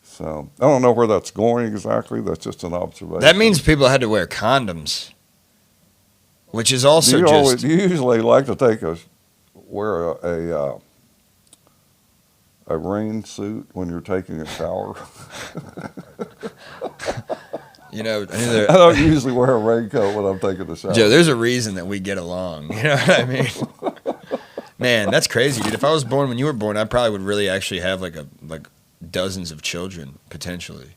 So I don't know where that's going exactly. That's just an observation. That means people had to wear condoms, which is also you usually like to wear a rain suit when you're taking a shower. I I don't usually wear a raincoat when I'm taking a shower. Joe, there's a reason that we get along. You know what I mean? Man, that's crazy, dude. If I was born when you were born, I probably would really actually have like dozens of children potentially.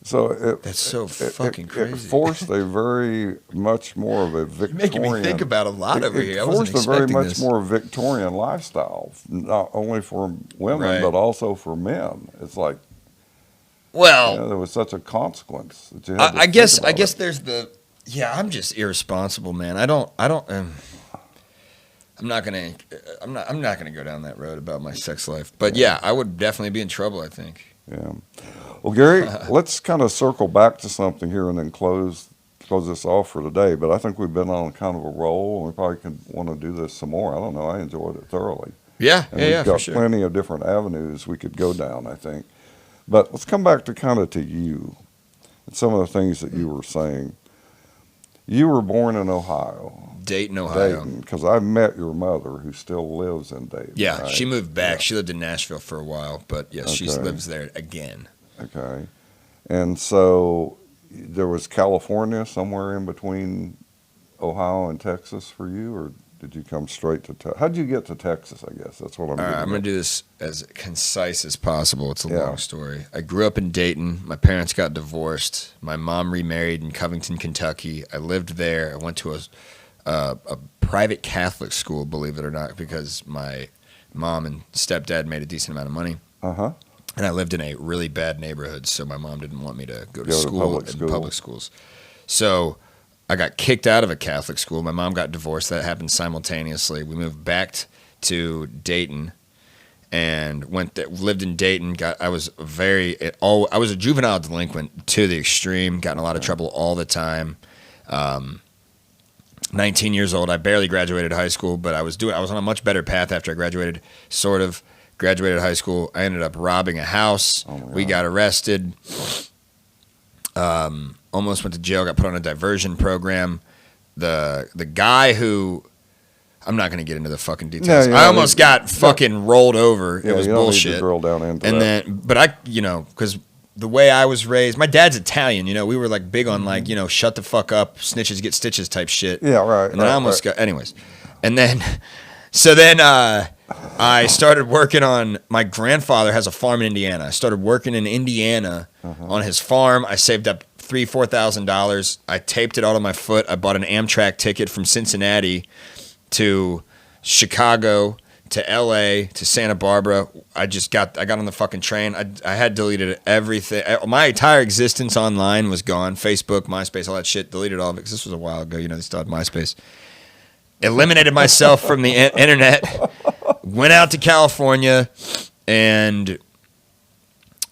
So That's so fucking crazy. It forced a very much more of a Victorian. You're making me think about a lot over here. I wasn't forced a very expecting much this. more Victorian lifestyle, not only for women Right. but also for men. It's like, Well, there was such a consequence that you had to I guess think about it. there's I'm just irresponsible, man. I'm not gonna go down that road about my sex life. But yeah, I would definitely be in trouble, I think. Yeah. Well, Gary, let's kind of circle back to something here and then close this off for today. But I think we've been on kind of a roll, and we probably could want to do this some more. I don't know. I enjoyed it thoroughly. Yeah, And we've for got sure. plenty of different avenues we could go down, I think. But let's come back to you and some of the things that you were saying. You were born in Ohio. Dayton, Ohio. Because I met your mother, who still lives in Dayton. Yeah, right? she moved back. Yeah. she lived in Nashville for a while, but yeah, she Okay. lives there again. Okay. And so there was California somewhere in between Ohio and Texas for you, or did you come straight to Texas? How'd you get to Texas, I guess? That's what I'm All right, getting I'm going at. to do this as concise as possible. It's a Yeah. long story. I grew up in Dayton. My parents got divorced. My mom remarried in Covington, Kentucky. I lived there. I went to a private Catholic school, believe it or not, because my mom and stepdad made a decent amount of money. Uh-huh. And I lived in a really bad neighborhood, so my mom didn't want me to go to Go to school public in school. public schools. So I got kicked out of a Catholic school. My mom got divorced. That happened simultaneously. We moved back to Dayton, and lived in Dayton. I was a juvenile delinquent to the extreme, got in a lot of trouble all the time. 19 years old, I barely graduated high school, but I was on a much better path after I graduated. Sort of graduated high school. I ended up robbing a house. We got arrested. Almost went to jail. Got put on a diversion program. The guy who, I'm not going to get into the fucking details. I almost got fucking rolled over. It was bullshit. Drill down into and that. then, but I, because the way I was raised, my dad's Italian. We were like big on like shut the fuck up, snitches get stitches type shit. Yeah, right. And then I almost got, anyways, and then, so then I started working on. My grandfather has a farm in Indiana. I started working in Indiana on his farm. I saved up $4,000. I taped it all to my foot. I bought an Amtrak ticket from Cincinnati to Chicago to LA to Santa Barbara. I got on the fucking train. I had deleted everything. My entire existence online was gone. Facebook, MySpace, all that shit. Deleted all of it because this was a while ago. They still had MySpace. Eliminated myself from the internet. Went out to California and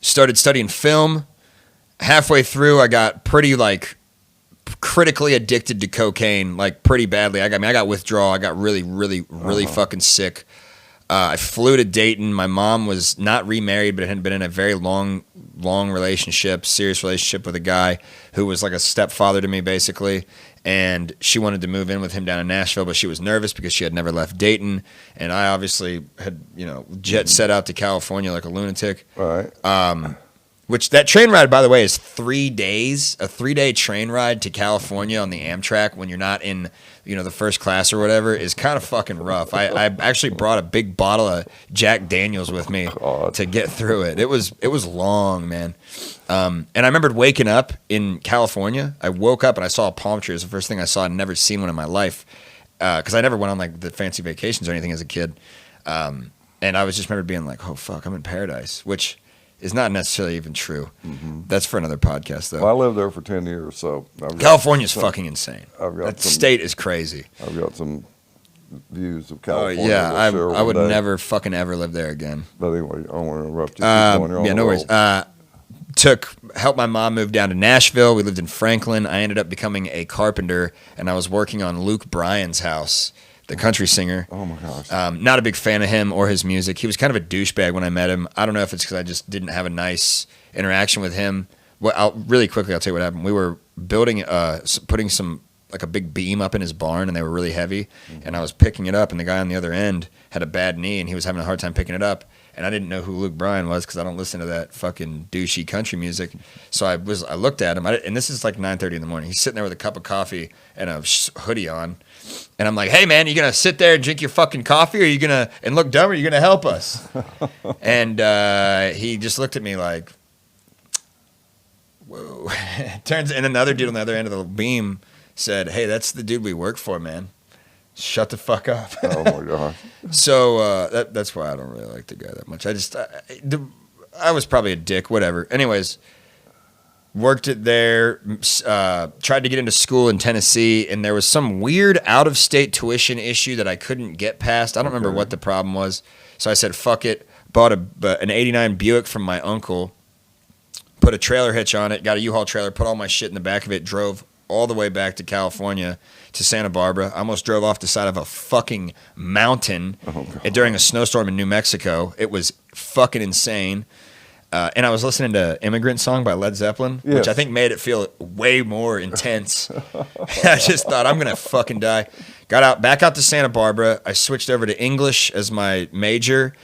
started studying film. Halfway through, I got pretty critically addicted to cocaine, like pretty badly. I got withdrawal. I got really fucking sick. I flew to Dayton. My mom was not remarried, but had been in a very long relationship, serious relationship with a guy who was like a stepfather to me, basically. And she wanted to move in with him down in Nashville, but she was nervous because she had never left Dayton. And I obviously had, jet set out to California like a lunatic. Right. Which that train ride, by the way, is 3 days, a 3-day train ride to California on the Amtrak when you're not in, the first class or whatever is kind of fucking rough. I actually brought a big bottle of Jack Daniels with me to get through it. It was long, man. And I remembered waking up in California. I woke up and I saw a palm tree. It was the first thing I saw. I'd never seen one in my life because I never went on like the fancy vacations or anything as a kid. And I was just remember being like, oh, fuck, I'm in paradise, which is not necessarily even true. Mm-hmm. That's for another podcast, though. Well, I lived there for 10 years, so... California's fucking insane. That state is crazy. I've got some views of California. Oh, yeah. I would never fucking ever live there again. But anyway, I don't want to interrupt you. Yeah, no worries. Helped my mom move down to Nashville. We lived in Franklin. I ended up becoming a carpenter, and I was working on Luke Bryan's house, the country singer. Oh, my gosh. Not a big fan of him or his music. He was kind of a douchebag when I met him. I don't know if it's because I just didn't have a nice interaction with him. Well, really quickly, I'll tell you what happened. We were putting a big beam up in his barn, and they were really heavy. Mm-hmm. And I was picking it up, and the guy on the other end had a bad knee, and he was having a hard time picking it up. And I didn't know who Luke Bryan was because I don't listen to that fucking douchey country music. So I looked at him, and this is like 9:30 in the morning. He's sitting there with a cup of coffee and a hoodie on. And I'm like, hey, man, are you going to sit there and drink your fucking coffee, or are you going to and look dumb, or are you going to help us? And he just looked at me like, whoa. And another dude on the other end of the beam said, hey, that's the dude we work for, man. Shut the fuck up. Oh, my God. So that's why I don't really like the guy that much. I was probably a dick, whatever. Anyways, worked it there, tried to get into school in Tennessee, and there was some weird out-of-state tuition issue that I couldn't get past. I don't remember what the problem was. So I said, fuck it, bought an 89 Buick from my uncle, put a trailer hitch on it, got a U-Haul trailer, put all my shit in the back of it, drove all the way back to California to Santa Barbara. I almost drove off the side of a fucking mountain during a snowstorm in New Mexico. It was fucking insane. And I was listening to Immigrant Song by Led Zeppelin, which I think made it feel way more intense. I just thought, I'm going to fucking die. Got back out to Santa Barbara. I switched over to English as my major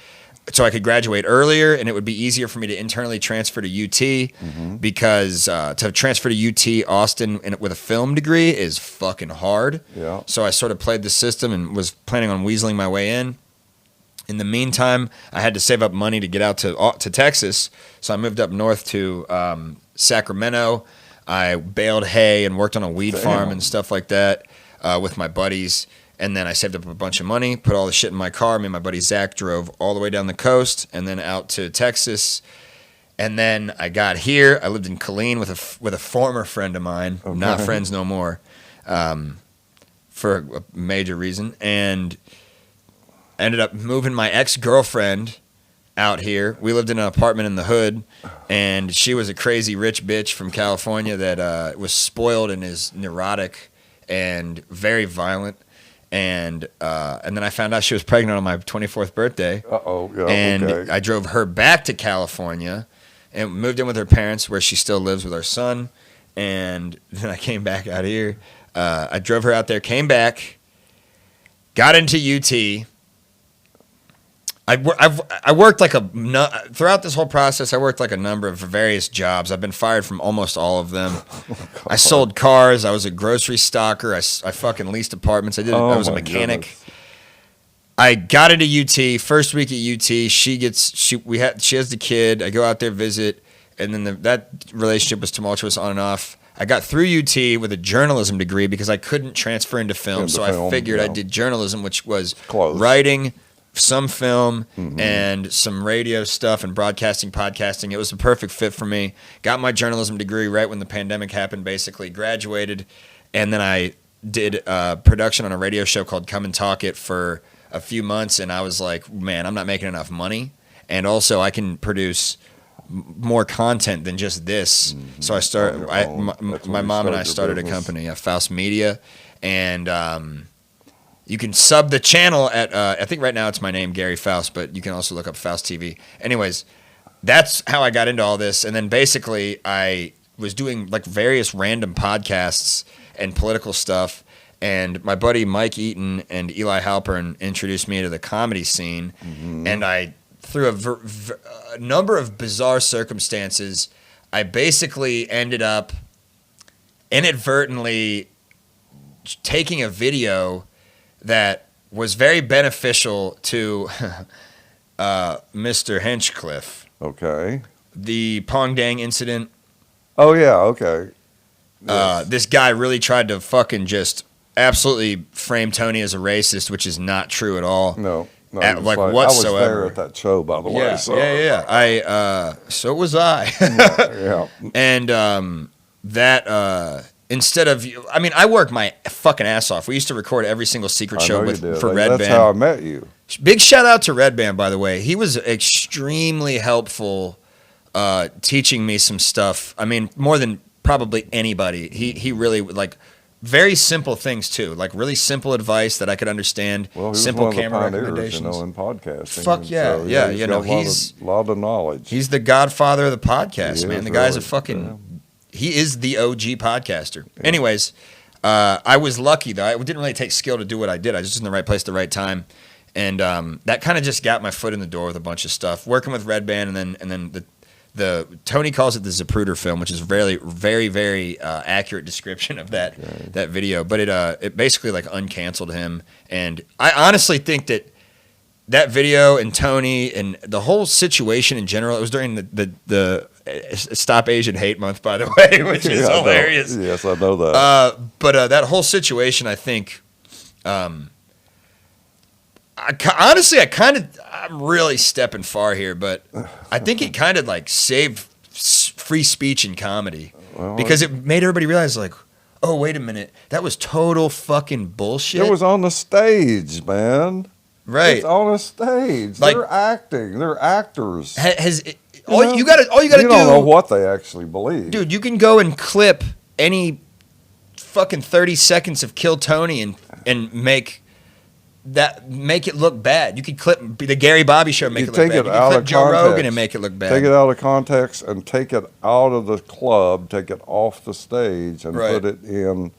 so I could graduate earlier, and it would be easier for me to internally transfer to UT because to transfer to UT Austin with a film degree is fucking hard. Yeah. So I sort of played the system and was planning on weaseling my way in. In the meantime, I had to save up money to get out to Texas, so I moved up north to Sacramento. I baled hay and worked on a weed farm and stuff like that with my buddies. And then I saved up a bunch of money, put all the shit in my car. Me and my buddy Zach drove all the way down the coast and then out to Texas. And then I got here. I lived in Killeen with a former friend of mine, not friends no more, for a major reason. And I ended up moving my ex-girlfriend out here. We lived in an apartment in the hood, and she was a crazy rich bitch from California that was spoiled and is neurotic and very violent. And then I found out she was pregnant on my 24th birthday. Yeah, and okay. I drove her back to California and moved in with her parents, where she still lives with our son. And then I came back out here. I drove her out there, came back, got into UT. I worked like throughout this whole process. I worked like a number of various jobs. I've been fired from almost all of them. I sold cars. I was a grocery stocker. I fucking leased apartments. I was a mechanic. Goodness. I got into UT. First week at UT, she has the kid. I go out there visit, and then that relationship was tumultuous on and off. I got through UT with a journalism degree because I couldn't transfer into film, so I figured I did journalism, which was writing, some film, and some radio stuff and broadcasting, podcasting. It was the perfect fit for me. Got my journalism degree right when the pandemic happened, basically. Graduated, and then I did production on a radio show called Come and Talk It for a few months, and I was like, man, I'm not making enough money, and also I can produce more content than just this. So I started. My mom and I started a company, Faust Media, and you can sub the channel at. I think right now it's my name, Gary Faust, but you can also look up Faust TV. Anyways, that's how I got into all this, and then basically I was doing like various random podcasts and political stuff. And my buddy Mike Eaton and Eli Halpern introduced me to the comedy scene, and I, through a number of bizarre circumstances, I basically ended up inadvertently taking a video that was very beneficial to Mr. Henchcliffe. Okay. The Pong Dang incident. Oh, yeah, okay. Yes. This guy really tried to fucking just absolutely frame Tony as a racist, which is not true at all. No, like whatsoever. I was there at that show, by the way. Yeah, so. yeah. So was I. Yeah. And instead of, I mean, I work my fucking ass off. We used to record every single secret show for Red Band. That's how I met you. Big shout out to Red Band, by the way. He was extremely helpful, teaching me some stuff. I mean, more than probably anybody. He really like. Very simple things too, like really simple advice that I could understand. Well, he was simple one of the camera pioneers, recommendations. in podcasting. Fuck yeah, so, yeah. He's got a lot of knowledge. He's the godfather of the podcast, He man. is The guy's really, a fucking. yeah. He is the OG podcaster. Yeah. Anyways, I was lucky though. It didn't really take skill to do what I did. I was just in the right place at the right time, and that kind of just got my foot in the door with a bunch of stuff. Working with Red Band, and then the Tony calls it the Zapruder film, which is very, very, very accurate description of that video. But it basically like uncanceled him, and I honestly think that video and Tony and the whole situation in general. It was during the Stop Asian Hate Month, by the way, which is hilarious. Yes, I know that. But that whole situation, I think. I'm really stepping far here, but I think it kind of like saved free speech in comedy because it made everybody realize like, oh, wait a minute, that was total fucking bullshit. It was on the stage, man. Right. It's on a stage. Like, they're acting. They're actors. All you gotta do. You don't know what they actually believe. Dude, you can go and clip any fucking 30 seconds of Kill Tony and make it look bad. You could clip the Gary Bobby show and make it look bad. You could clip Joe Rogan and make it look bad. Take it out of context and take it out of the club, take it off the stage and put it in,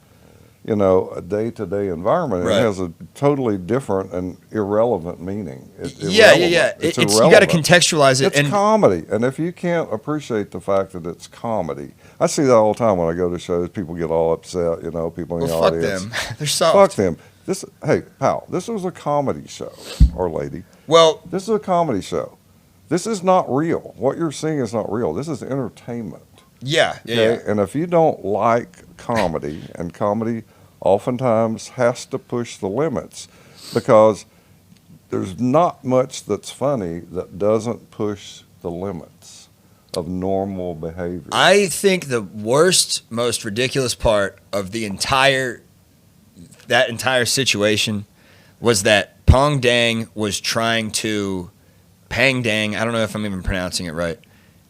a day-to-day environment. Right. It has a totally different and irrelevant meaning. Yeah. It's you got to contextualize it. It's comedy. And if you can't appreciate the fact that it's comedy, I see that all the time when I go to shows. People get all upset, people in the audience. Fuck them. They're soft. Fuck them. Hey, pal, this was a comedy show, or lady. Well, this is a comedy show. This is not real. What you're seeing is not real. This is entertainment. Yeah. And if you don't like comedy, and comedy oftentimes has to push the limits, because there's not much that's funny that doesn't push the limits of normal behavior. I think the worst, most ridiculous part of that entire situation was that Pong Dang was trying to Pang Dang. I don't know if I'm even pronouncing it right.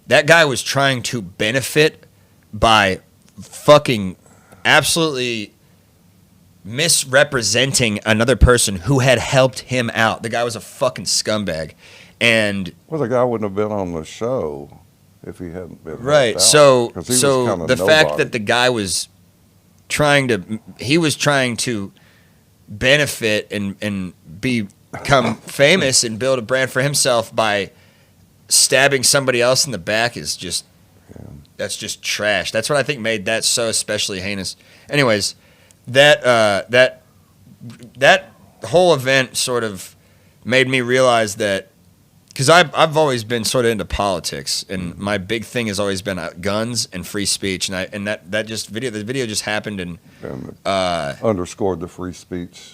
That guy was trying to benefit by fucking absolutely misrepresenting another person who had helped him out. The guy was a fucking scumbag. And Well, the guy wouldn't have been on the show if he hadn't been right. helped out, So 'cause he was so kinda the fact nobody. that the guy was trying to benefit and become famous and build a brand for himself by stabbing somebody else in the back is just that's just trash. That's what I think made that so especially heinous. Anyways, that whole event sort of made me realize that because I've always been sort of into politics, and my big thing has always been guns and free speech, and the video just happened, and underscored the free speech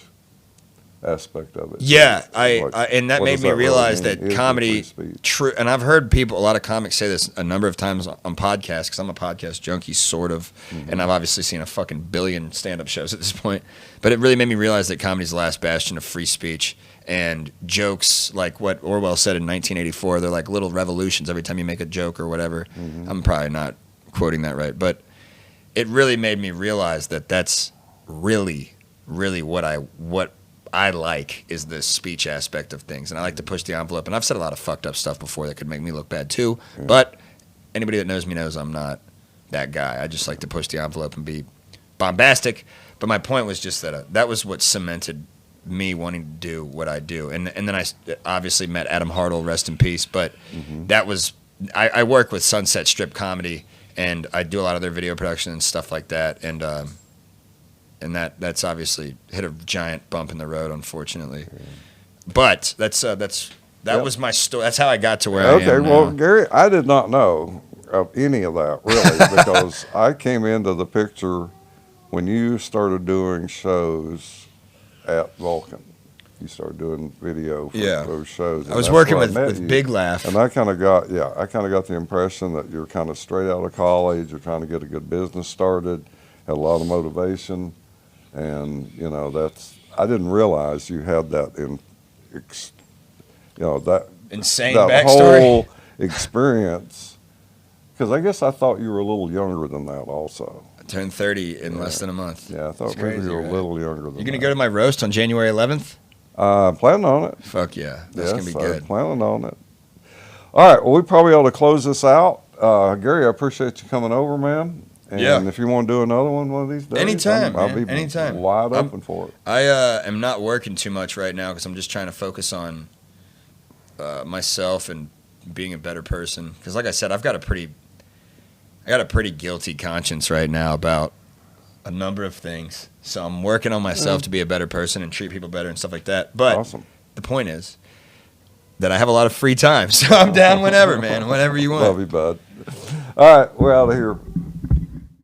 aspect of it. yeah, Like, and that what made does me really realize mean? that Is it comedy, free speech? true, and I've heard a lot of comics say this a number of times on podcasts because I'm a podcast junkie, sort of, and I've obviously seen a fucking billion stand-up shows at this point, but it really made me realize that comedy's the last bastion of free speech. And jokes, like what Orwell said in 1984, they're like little revolutions every time you make a joke or whatever. I'm probably not quoting that right, but it really made me realize that that's really, really what I like is the speech aspect of things. And I like to push the envelope. And I've said a lot of fucked up stuff before that could make me look bad too. But anybody that knows me knows I'm not that guy. I just like to push the envelope and be bombastic. But my point was just that that was what cemented me wanting to do what I do. And then I obviously met Adam Hartle, rest in peace. But that was, I work with Sunset Strip Comedy, and I do a lot of their video production and stuff like that. And that's obviously hit a giant bump in the road, unfortunately. But that was my story. That's how I got to where I am Okay, now. well, Gary, I did not know of any of that, really, because I came into the picture when you started doing shows at Vulcan. You started doing video for those shows. I was working with Big Laugh. And I kind of got the impression that you're kind of straight out of college, you're trying to get a good business started, had a lot of motivation, and, I didn't realize you had that Insane that backstory. whole experience, because I guess I thought you were a little younger than that also. I turned 30 in less than a month. Yeah, I thought It's maybe crazy, you were right? a little younger than You going to that. go to my roast on January 11th? Planning on it. Fuck yeah. That's going to be I'm good. planning on it. All right, well, we probably ought to close this out. Gary, I appreciate you coming over, man. And Yeah. if you want to do another one of these days, Anytime, I'll man. be Anytime. wide open for it. I am not working too much right now because I'm just trying to focus on myself and being a better person. Because like I said, I got a pretty guilty conscience right now about a number of things. So I'm working on myself to be a better person and treat people better and stuff like that. But Awesome. the point is that I have a lot of free time. So I'm down whenever, man. Whenever you want. Love you, bud. All right, we're out of here.